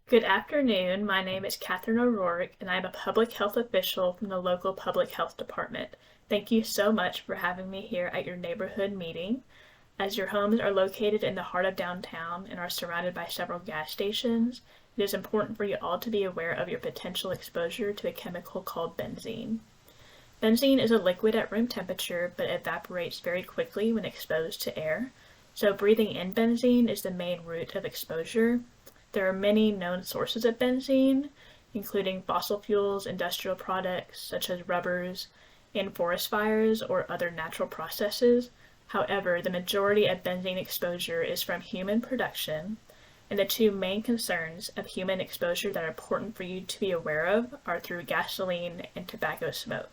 Good afternoon. My name is Catherine O'Rourke, and I'm a public health official from the local public health department. Thank you so much for having me here at your neighborhood meeting. As your homes are located in the heart of downtown and are surrounded by several gas stations, it is important for you all to be aware of your potential exposure to a chemical called benzene. Benzene is a liquid at room temperature, but evaporates very quickly when exposed to air. So breathing in benzene is the main route of exposure. There are many known sources of benzene, including fossil fuels, industrial products such as rubbers, and forest fires or other natural processes. However, the majority of benzene exposure is from human production, and the two main concerns of human exposure that are important for you to be aware of are through gasoline and tobacco smoke.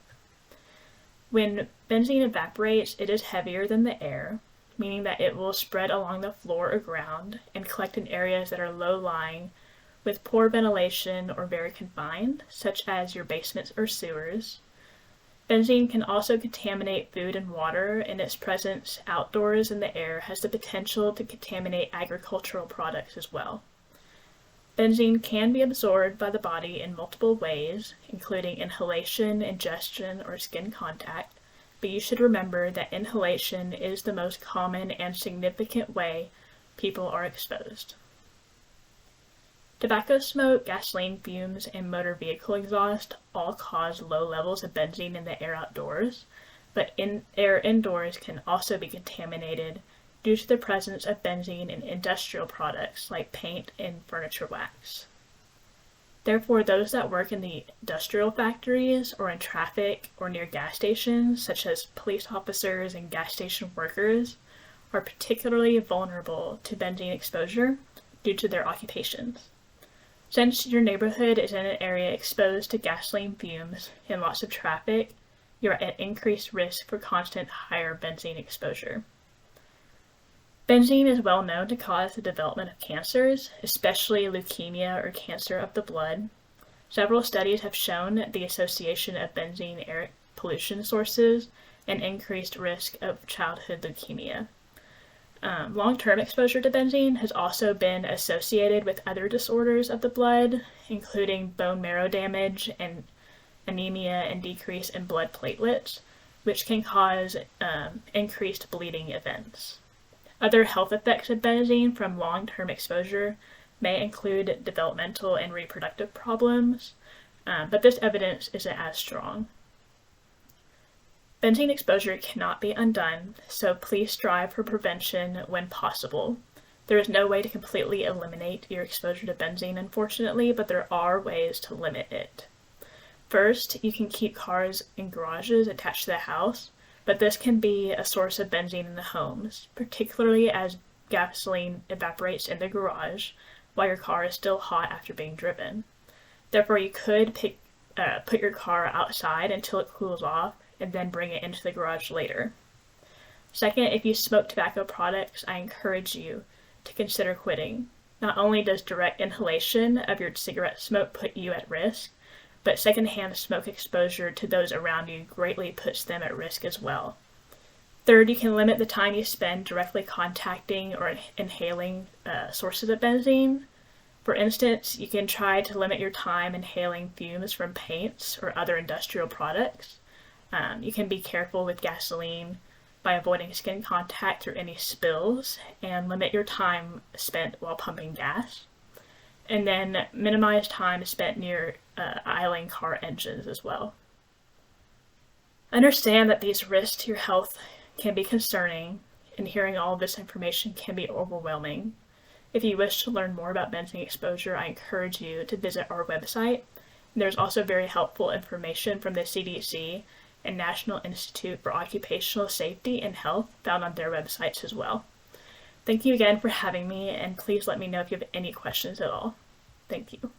When benzene evaporates, it is heavier than the air, meaning that it will spread along the floor or ground and collect in areas that are low-lying with poor ventilation or very confined, such as your basements or sewers. Benzene can also contaminate food and water, and its presence outdoors in the air has the potential to contaminate agricultural products as well. Benzene can be absorbed by the body in multiple ways, including inhalation, ingestion, or skin contact, but you should remember that inhalation is the most common and significant way people are exposed. Tobacco smoke, gasoline fumes, and motor vehicle exhaust all cause low levels of benzene in the air outdoors, but air indoors can also be contaminated due to the presence of benzene in industrial products like paint and furniture wax. Therefore, those that work in the industrial factories or in traffic or near gas stations, such as police officers and gas station workers, are particularly vulnerable to benzene exposure due to their occupations. Since your neighborhood is in an area exposed to gasoline fumes and lots of traffic, you're at increased risk for constant higher benzene exposure. Benzene is well known to cause the development of cancers, especially leukemia or cancer of the blood. Several studies have shown the association of benzene air pollution sources and increased risk of childhood leukemia. Long-term exposure to benzene has also been associated with other disorders of the blood, including bone marrow damage and anemia and decrease in blood platelets, which can cause increased bleeding events. Other health effects of benzene from long-term exposure may include developmental and reproductive problems, but this evidence isn't as strong. Benzene exposure cannot be undone, so please strive for prevention when possible. There is no way to completely eliminate your exposure to benzene, unfortunately, but there are ways to limit it. First, you can keep cars in garages attached to the house, but this can be a source of benzene in the homes, particularly as gasoline evaporates in the garage while your car is still hot after being driven. Therefore, you could put your car outside until it cools off and then bring it into the garage later. Second, if you smoke tobacco products, I encourage you to consider quitting. Not only does direct inhalation of your cigarette smoke put you at risk, but secondhand smoke exposure to those around you greatly puts them at risk as well. Third, you can limit the time you spend directly contacting or inhaling sources of benzene. For instance, you can try to limit your time inhaling fumes from paints or other industrial products. You can be careful with gasoline by avoiding skin contact or any spills, and limit your time spent while pumping gas. And then minimize time spent near idling car engines as well. Understand that these risks to your health can be concerning, and hearing all of this information can be overwhelming. If you wish to learn more about benzene exposure, I encourage you to visit our website. There's also very helpful information from the CDC and National Institute for Occupational Safety and Health found on their websites as well. Thank you again for having me, and please let me know if you have any questions at all. Thank you.